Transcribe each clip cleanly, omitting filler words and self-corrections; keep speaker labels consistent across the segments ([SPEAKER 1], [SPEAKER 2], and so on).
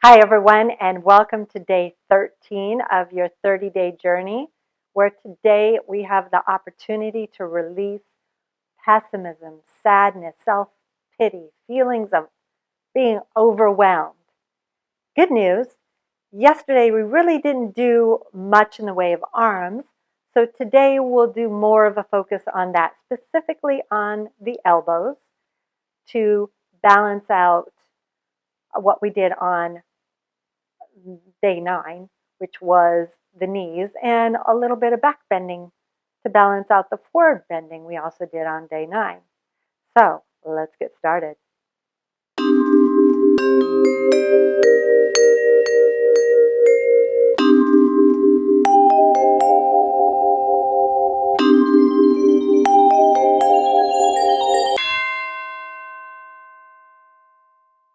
[SPEAKER 1] Hi, everyone, and welcome to day 13 of your 30-day journey, where today we have the opportunity to release pessimism, sadness, self-pity, feelings of being overwhelmed. Good news, yesterday we really didn't do much in the way of arms, so today we'll do more of a focus on that, specifically on the elbows to balance out what we did on day 9, which was the knees, and a little bit of back bending to balance out the forward bending we also did on day 9. So let's get started.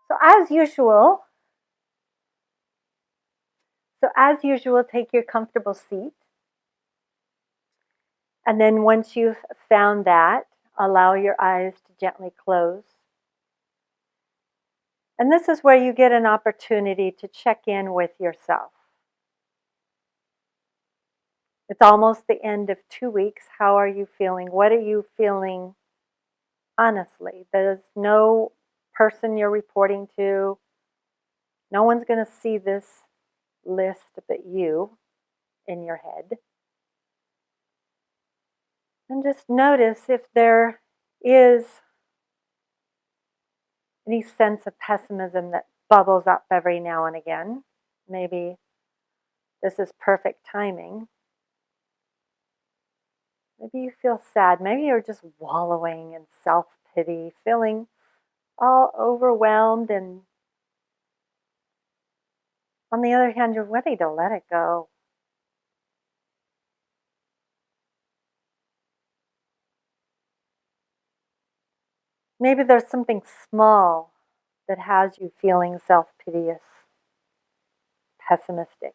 [SPEAKER 1] So as usual, take your comfortable seat. And then once you've found that, allow your eyes to gently close. And this is where you get an opportunity to check in with yourself. It's almost the end of 2 weeks. How are you feeling? What are you feeling honestly? There's no person you're reporting to. No one's going to see this list but you in your head. And just notice if there is any sense of pessimism that bubbles up every now and again. Maybe this is perfect timing. Maybe you feel sad. Maybe you're just wallowing in self-pity, feeling all overwhelmed, and on the other hand, you're ready to let it go. Maybe there's something small that has you feeling self-piteous, pessimistic.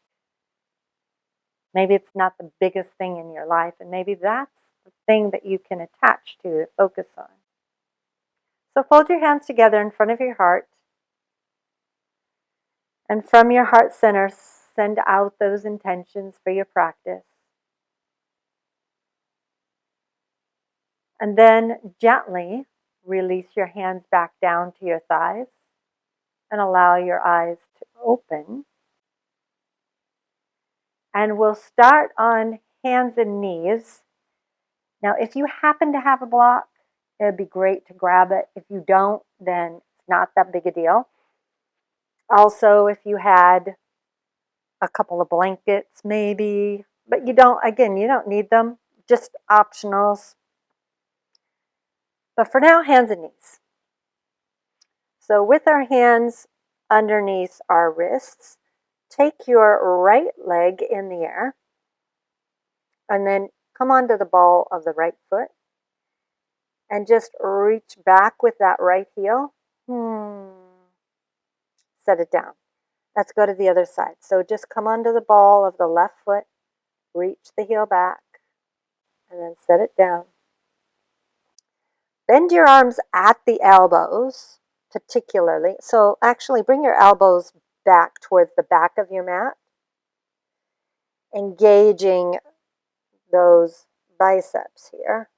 [SPEAKER 1] Maybe it's not the biggest thing in your life, and maybe that's the thing that you can attach to focus on. So fold your hands together in front of your heart, and from your heart center, send out those intentions for your practice. And then gently release your hands back down to your thighs and allow your eyes to open. And we'll start on hands and knees. Now, if you happen to have a block, it would be great to grab it. If you don't, then it's not that big a deal. Also, if you had a couple of blankets, maybe, but you don't need them, just optionals. But for now, hands and knees. So with our hands underneath our wrists, take your right leg in the air and then come onto the ball of the right foot and just reach back with that right heel. Set it down. Let's go to the other side. So just come onto the ball of the left foot, reach the heel back, and then set it down. Bend your arms at the elbows, particularly. So actually bring your elbows back towards the back of your mat, engaging those biceps here.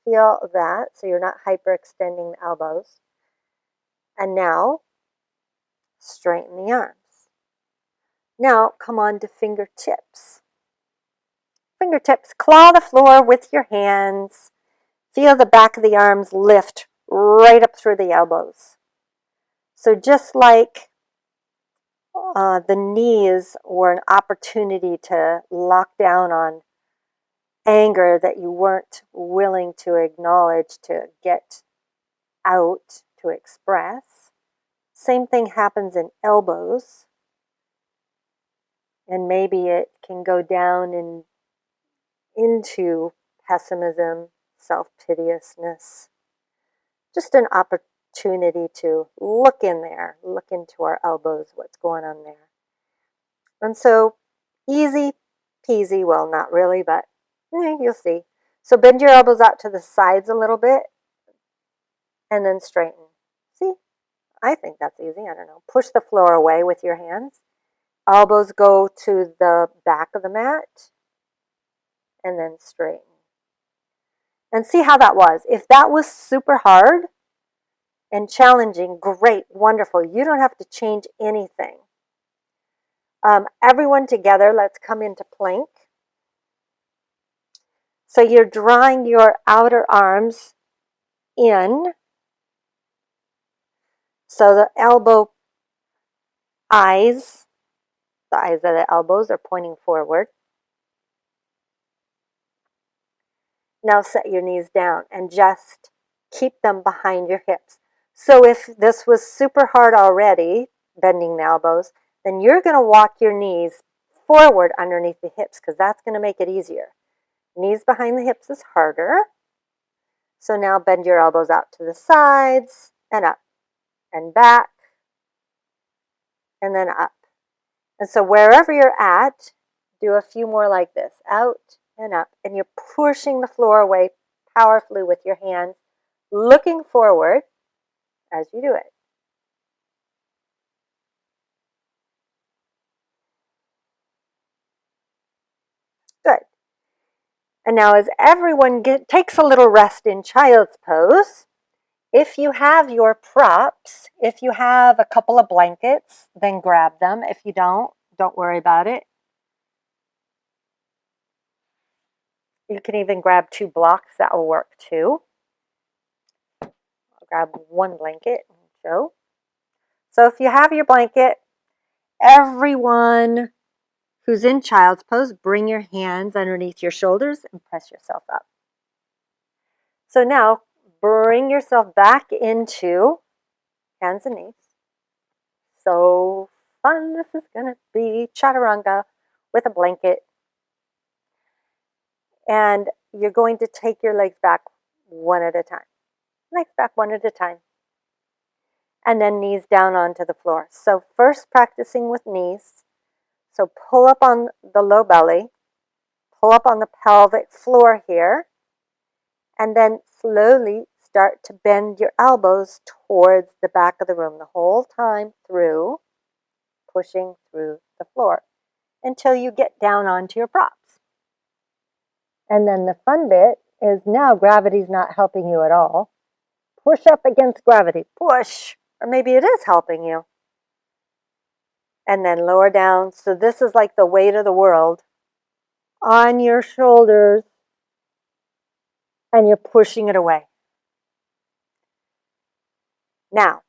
[SPEAKER 1] Feel that, so you're not hyperextending the elbows. And now, straighten the arms. Now, come on to fingertips. Fingertips, claw the floor with your hands. Feel the back of the arms lift right up through the elbows. So just like the knees were an opportunity to lock down on anger that you weren't willing to acknowledge, to get out, to express. Same thing happens in elbows. And maybe it can go down into pessimism, self-pitiousness. Just an opportunity to look in there, look into our elbows, what's going on there. And so easy peasy, well, not really, but you'll see. So bend your elbows out to the sides a little bit and then straighten. See? I think that's easy. I don't know. Push the floor away with your hands. Elbows go to the back of the mat and then straighten. And see how that was. If that was super hard and challenging, great, wonderful. You don't have to change anything. Everyone together, let's come into plank. So you're drawing your outer arms in. So the elbow eyes, the eyes of the elbows are pointing forward. Now set your knees down and just keep them behind your hips. So if this was super hard already, bending the elbows, then you're going to walk your knees forward underneath the hips because that's going to make it easier. Knees behind the hips is harder. So now bend your elbows out to the sides and up and back and then up. And so wherever you're at, do a few more like this, out and up. And you're pushing the floor away powerfully with your hands, looking forward as you do it. Good. And now as everyone takes a little rest in child's pose, if you have your props, if you have a couple of blankets, then grab them. If you don't worry about it. You can even grab 2 blocks, that will work too. I'll grab 1 blanket and show. So if you have your blanket, everyone who's in child's pose, bring your hands underneath your shoulders and press yourself up. So now bring yourself back into hands and knees. So fun this is going to be. Chaturanga with a blanket. And you're going to take your legs back one at a time. Legs back one at a time. And then knees down onto the floor. So first practicing with knees. So pull up on the low belly. Pull up on the pelvic floor here. And then slowly start to bend your elbows towards the back of the room the whole time through, pushing through the floor until you get down onto your props. And then the fun bit is now gravity's not helping you at all. Push up against gravity. Push. Or maybe it is helping you. And then lower down. So this is like the weight of the world on your shoulders. And you're pushing it away. Now,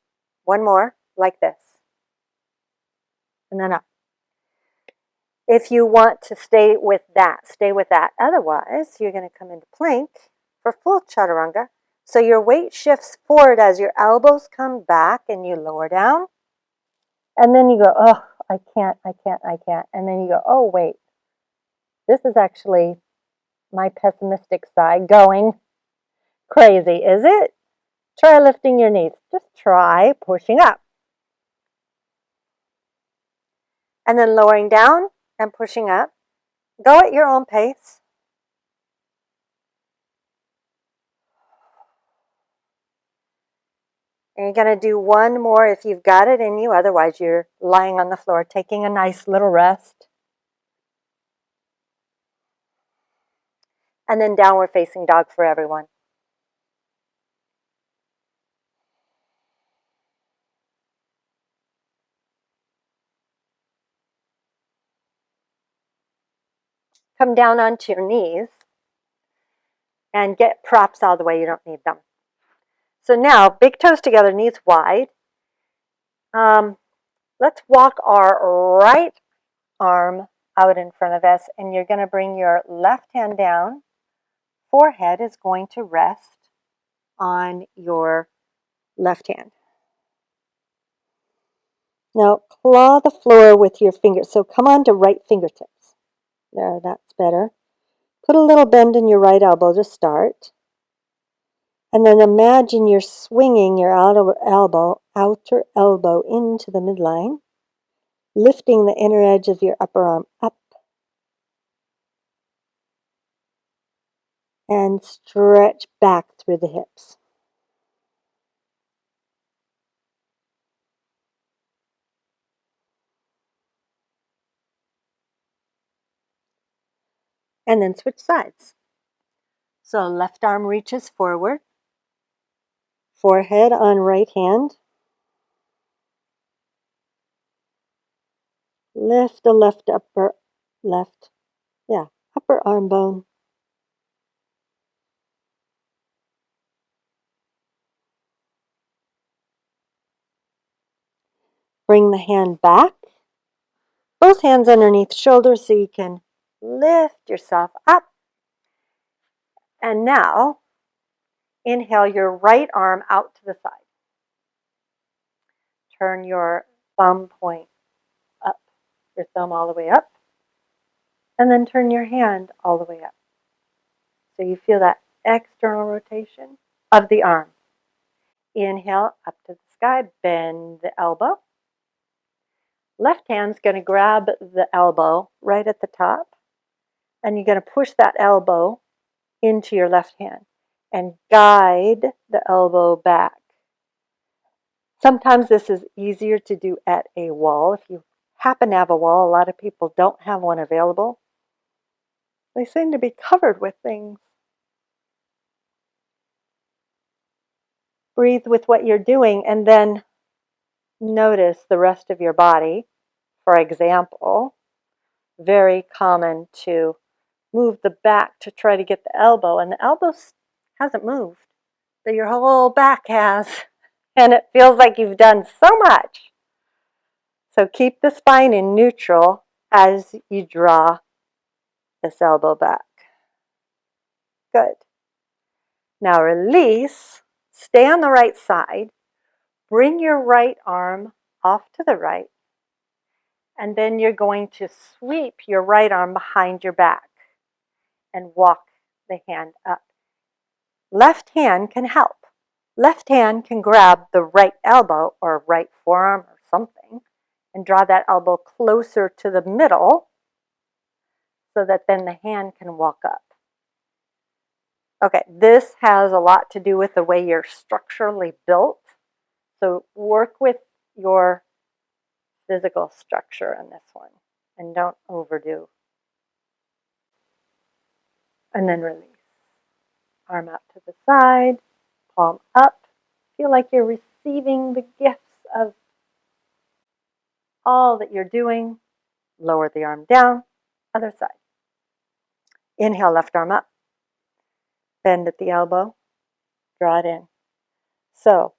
[SPEAKER 1] one more like this. And then up. If you want to stay with that, stay with that. Otherwise, you're going to come into plank for full chaturanga. So your weight shifts forward as your elbows come back and you lower down. And then you go, oh, I can't. And then you go, oh, wait. This is actually my pessimistic side going crazy, is it? Try lifting your knees. Just try pushing up. And then lowering down and pushing up. Go at your own pace. And you're going to do one more if you've got it in you. Otherwise, you're lying on the floor, taking a nice little rest. And then downward facing dog for everyone. Come down onto your knees and get props all the way. You don't need them. So now, big toes together, knees wide. Let's walk our right arm out in front of us, and you're going to bring your left hand down. Forehead is going to rest on your left hand. Now, claw the floor with your fingers. So come on to right fingertips. There, that's better. Put a little bend in your right elbow to start. And then imagine you're swinging your outer elbow into the midline, lifting the inner edge of your upper arm up. And stretch back through the hips. And then switch sides. So left arm reaches forward, forehead on right hand. Lift the upper arm bone. Bring the hand back, both hands underneath shoulders so you can lift yourself up. And now, inhale your right arm out to the side. Turn your thumb point up, your thumb all the way up, and then turn your hand all the way up. So you feel that external rotation of the arm. Inhale up to the sky, bend the elbow. Left hand's going to grab the elbow right at the top, and you're going to push that elbow into your left hand and guide the elbow back. Sometimes this is easier to do at a wall. If you happen to have a wall, a lot of people don't have one available. They seem to be covered with things. Breathe with what you're doing and then notice the rest of your body. For example, very common to move the back to try to get the elbow, and the elbow hasn't moved, but your whole back has, and it feels like you've done so much. So keep the spine in neutral as you draw this elbow back. Good. Now release, stay on the right side, bring your right arm off to the right, and then you're going to sweep your right arm behind your back and walk the hand up. Left hand can help. Left hand can grab the right elbow or right forearm or something and draw that elbow closer to the middle so that then the hand can walk up. Okay, this has a lot to do with the way you're structurally built. So work with your physical structure on this one and don't overdo. And then release. Arm out to the side, palm up. Feel like you're receiving the gifts of all that you're doing. Lower the arm down, other side. Inhale, left arm up. Bend at the elbow, draw it in. So,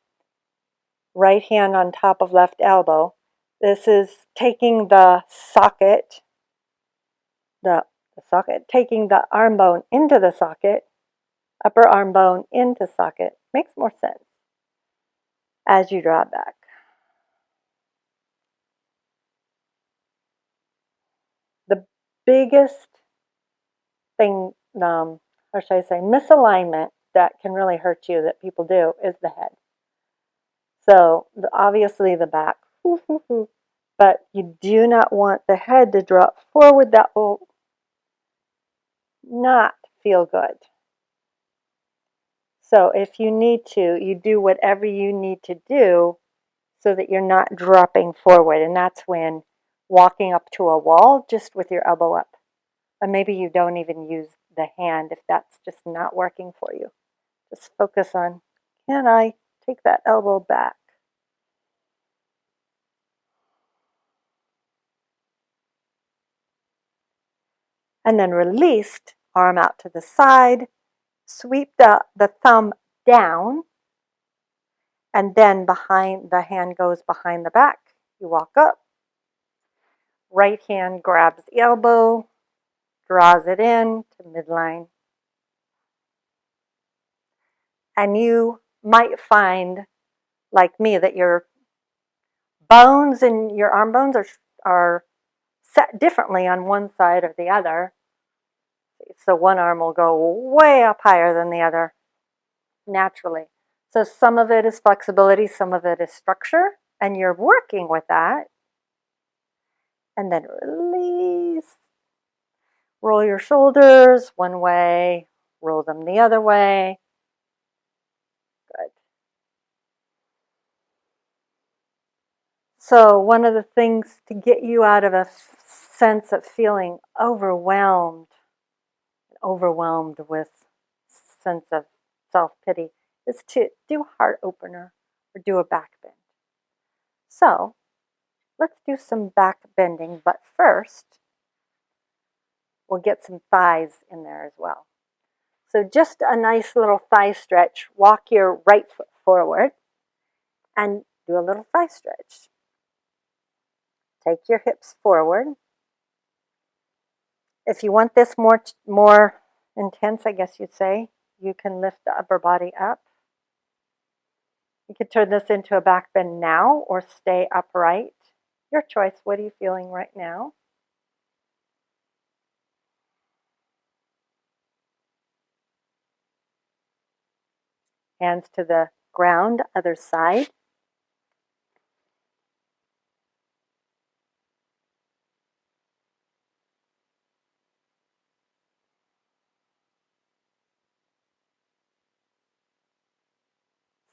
[SPEAKER 1] right hand on top of left elbow. This is taking the socket, taking the arm bone into the socket, upper arm bone into socket. Makes more sense as you draw it back. The biggest thing, how should I say, misalignment that can really hurt you that people do is the head. So obviously the back, but you do not want the head to drop forward. That will not feel good. So if you need to, you do whatever you need to do so that you're not dropping forward. And that's when walking up to a wall just with your elbow up. Or maybe you don't even use the hand if that's just not working for you. Just focus on, can I take that elbow back? And then released, arm out to the side, sweep the thumb down, and then behind the hand goes behind the back. You walk up, right hand grabs the elbow, draws it in to midline. And you might find, like me, that your bones and your arm bones are set differently on one side or the other. So one arm will go way up higher than the other naturally. So some of it is flexibility, some of it is structure, and you're working with that. And then release. Roll your shoulders one way, roll them the other way. Good. So one of the things to get you out of a sense of feeling overwhelmed overwhelmed with sense of self-pity is to do heart opener or do a back bend. So let's do some back bending, but first we'll get some thighs in there as well. So just a nice little thigh stretch. Walk your right foot forward and do a little thigh stretch. Take your hips forward. If you want this more intense, I guess you'd say, you can lift the upper body up. You could turn this into a back bend now or stay upright. Your choice. What are you feeling right now? Hands to the ground, other side.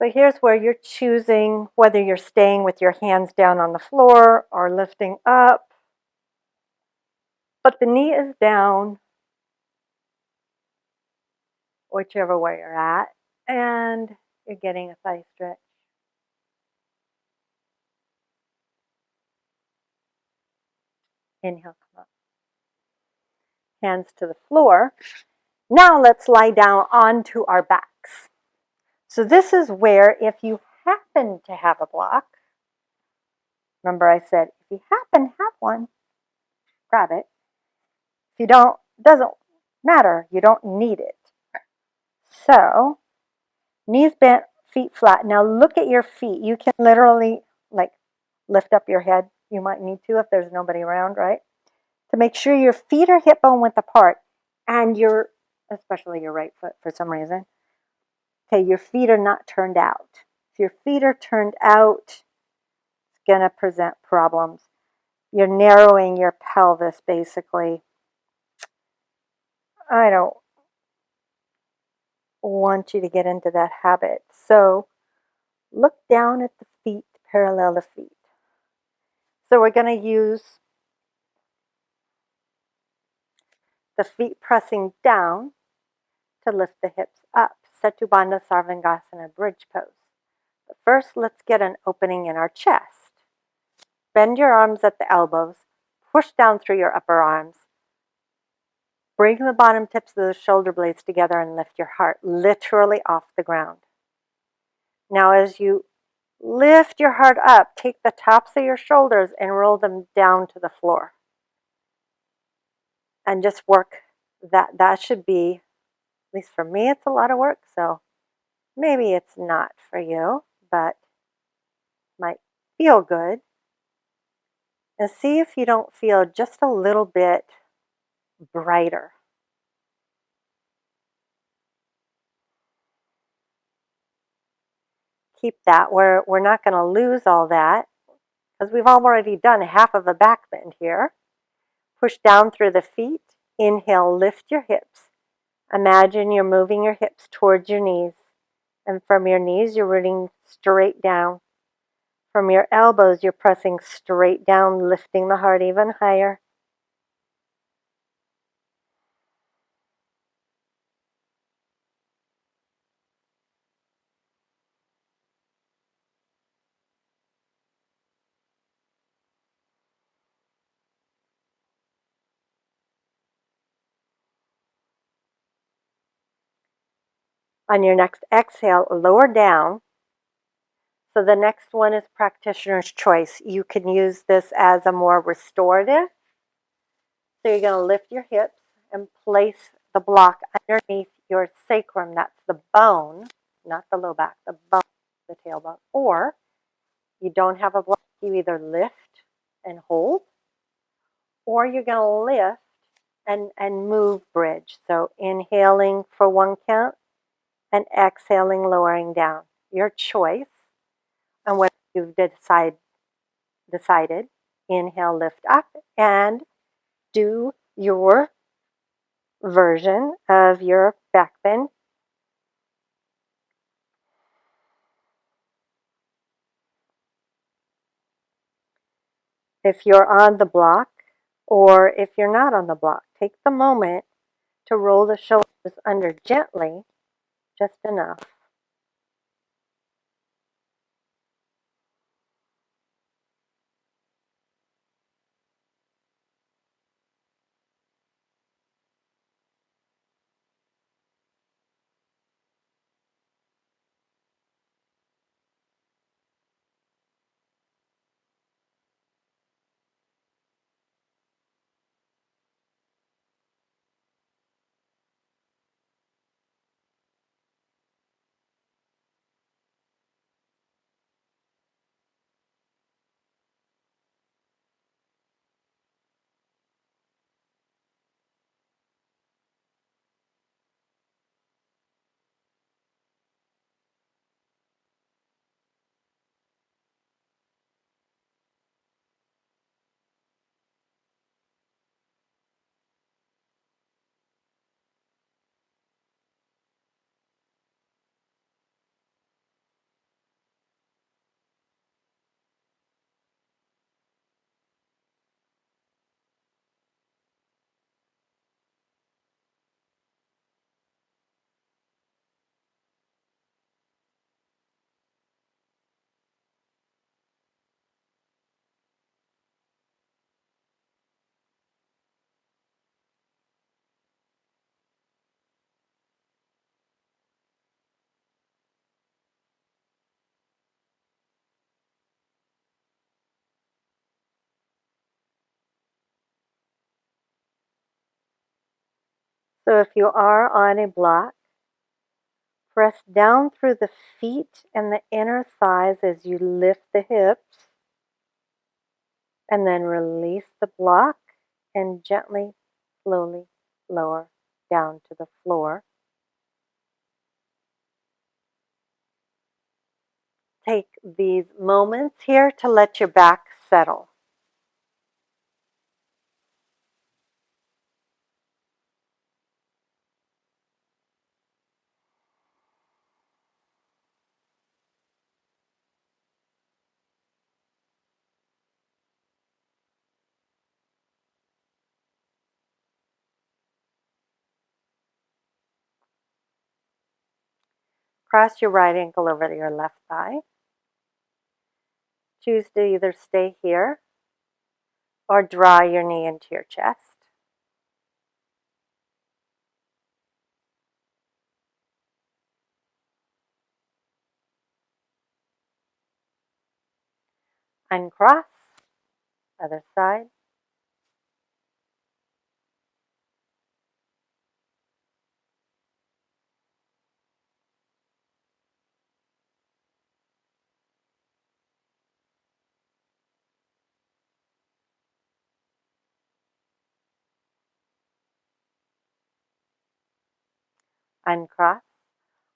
[SPEAKER 1] So here's where you're choosing whether you're staying with your hands down on the floor or lifting up. But the knee is down, whichever way you're at, and you're getting a thigh stretch. Inhale, come up. Hands to the floor. Now let's lie down onto our backs. So this is where if you happen to have a block, remember I said if you happen to have one, grab it. If you don't, it doesn't matter. You don't need it. So knees bent, feet flat. Now look at your feet. You can literally like lift up your head. You might need to if there's nobody around, right? To make sure your feet are hip bone width apart and especially your right foot for some reason. Okay, your feet are not turned out. If your feet are turned out, it's going to present problems. You're narrowing your pelvis basically. I don't want you to get into that habit. So look down at the feet, parallel the feet. So we're going to use the feet pressing down to lift the hips up. Setu Bandha Sarvangasana bridge pose. But first, let's get an opening in our chest. Bend your arms at the elbows. Push down through your upper arms. Bring the bottom tips of the shoulder blades together and lift your heart literally off the ground. Now as you lift your heart up, take the tops of your shoulders and roll them down to the floor. And just work that. That should be, at least for me, it's a lot of work. So maybe it's not for you, but might feel good. And see if you don't feel just a little bit brighter. Keep that. We're not going to lose all that because we've already done half of a back bend here. Push down through the feet. Inhale, lift your hips. Imagine you're moving your hips towards your knees. And from your knees, you're rooting straight down. From your elbows, you're pressing straight down, lifting the heart even higher. On your next exhale, lower down. So the next one is practitioner's choice. You can use this as a more restorative. So you're going to lift your hips and place the block underneath your sacrum. That's the bone, not the low back, the bone, the tailbone. Or you don't have a block, you either lift and hold, or you're going to lift and move bridge. So inhaling for one count and exhaling, lowering down. Your choice. And what you've decided, inhale, lift up, and do your version of your back bend. If you're on the block or if you're not on the block, take the moment to roll the shoulders under gently, just enough. So if you are on a block, press down through the feet and the inner thighs as you lift the hips, and then release the block and gently, slowly lower down to the floor. Take these moments here to let your back settle. Cross your right ankle over your left thigh. Choose to either stay here or draw your knee into your chest. Uncross, other side. Uncross.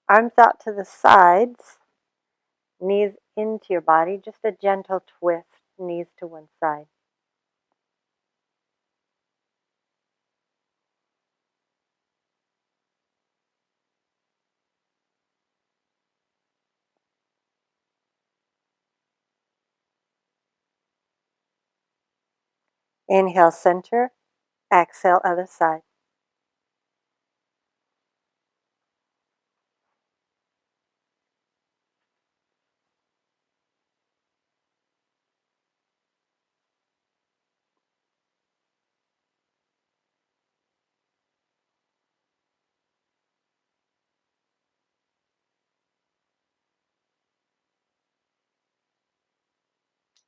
[SPEAKER 1] Arms out to the sides, knees into your body, just a gentle twist, knees to one side. Inhale, center. Exhale, other side.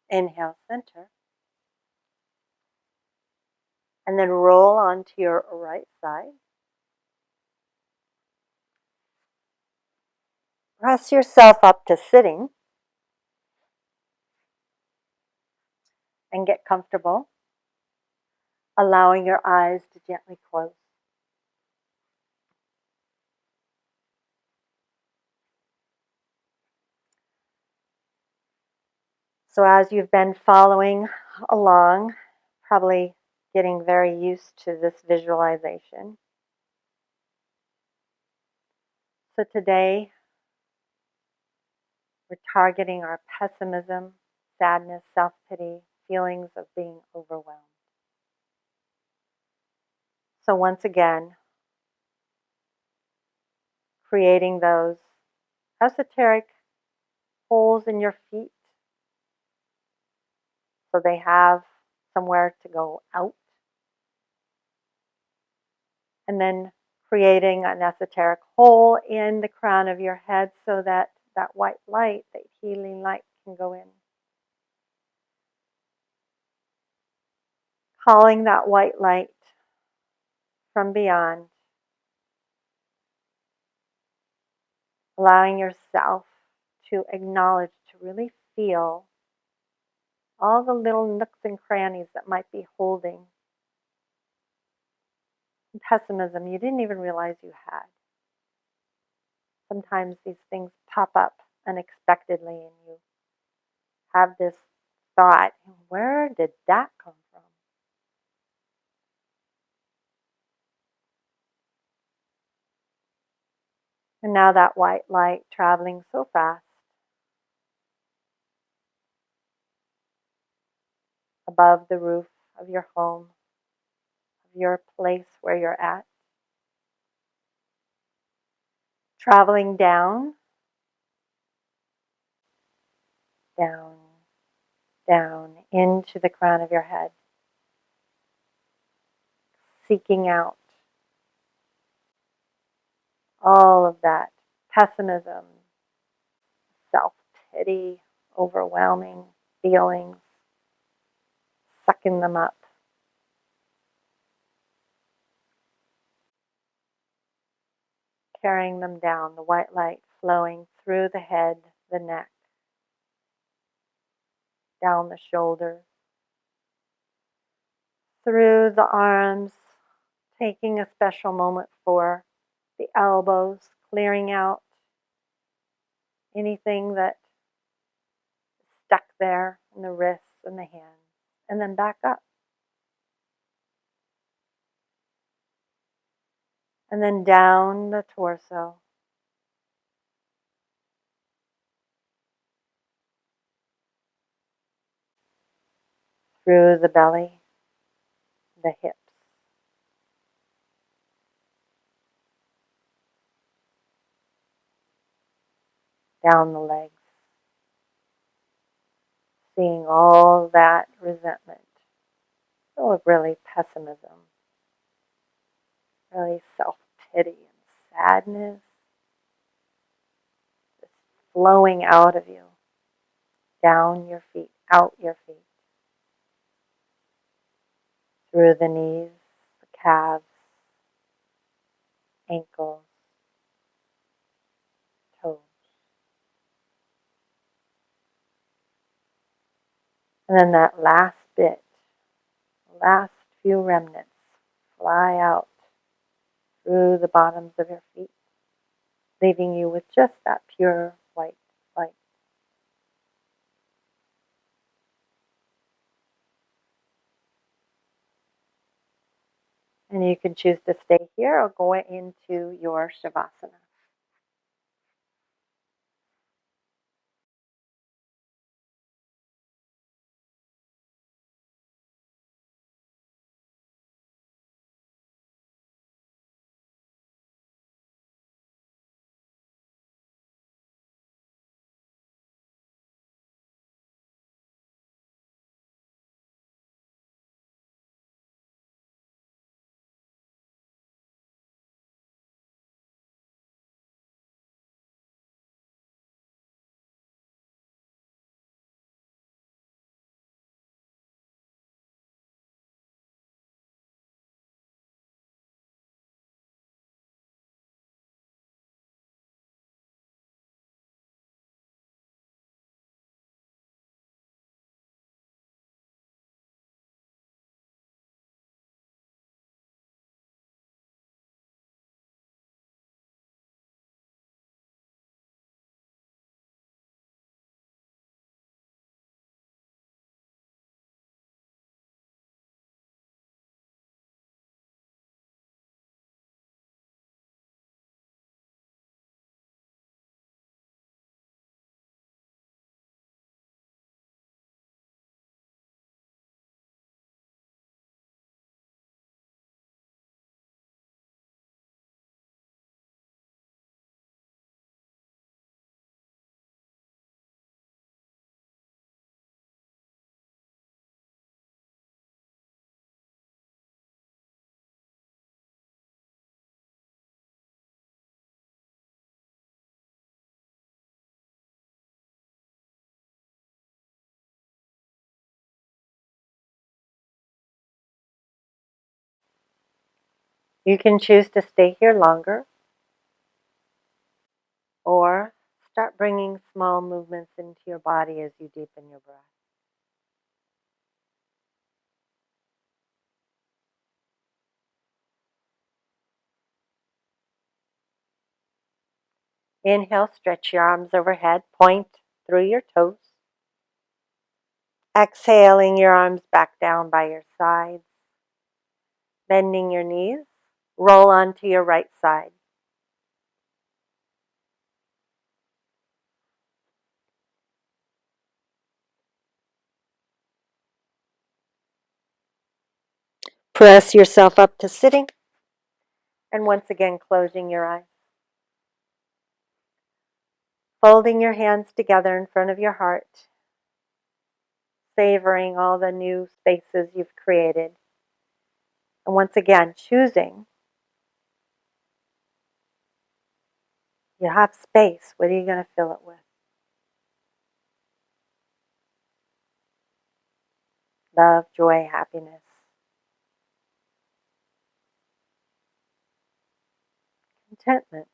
[SPEAKER 1] Inhale, center. And then roll onto your right side. Press yourself up to sitting and get comfortable, allowing your eyes to gently close. So as you've been following along, probably getting very used to this visualization. So today, we're targeting our pessimism, sadness, self-pity, feelings of being overwhelmed. So once again, creating those esoteric holes in your feet so they have somewhere to go out. And then creating an esoteric hole in the crown of your head so that that white light, that healing light, can go in. Calling that white light from beyond, allowing yourself to acknowledge, to really feel all the little nooks and crannies that might be holding pessimism you didn't even realize you had. Sometimes these things pop up unexpectedly and you have this thought, where did that come from? And now that white light traveling so fast above the roof of your home, of your place where you're at, traveling down, down, down into the crown of your head, seeking out all of that pessimism, self-pity, overwhelming feelings, sucking them up. Carrying them down, the white light flowing through the head, the neck, down the shoulders, through the arms, taking a special moment for the elbows, clearing out anything that is stuck there in the wrists and the hands, and then back up. And then down the torso, through the belly, the hips, down the legs, seeing all that resentment, oh, really pessimism, really self-pity and sadness, just flowing out of you, down your feet, out your feet, through the knees, the calves, ankles, toes. And then that last bit, the last few remnants, fly out through the bottoms of your feet, leaving you with just that pure white light. And you can choose to stay here or go into your Shivasana. You can choose to stay here longer or start bringing small movements into your body as you deepen your breath. Inhale, stretch your arms overhead, point through your toes. Exhaling your arms back down by your sides, bending your knees, roll onto your right side. Press yourself up to sitting, and once again closing your eyes. Folding your hands together in front of your heart, savoring all the new spaces you've created. And once again, choosing. You have space. What are you going to fill it with? Love, joy, happiness, contentment.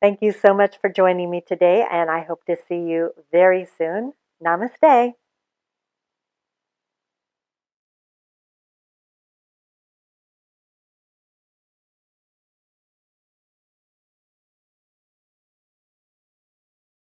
[SPEAKER 1] Thank you so much for joining me today, and I hope to see you very soon. Namaste.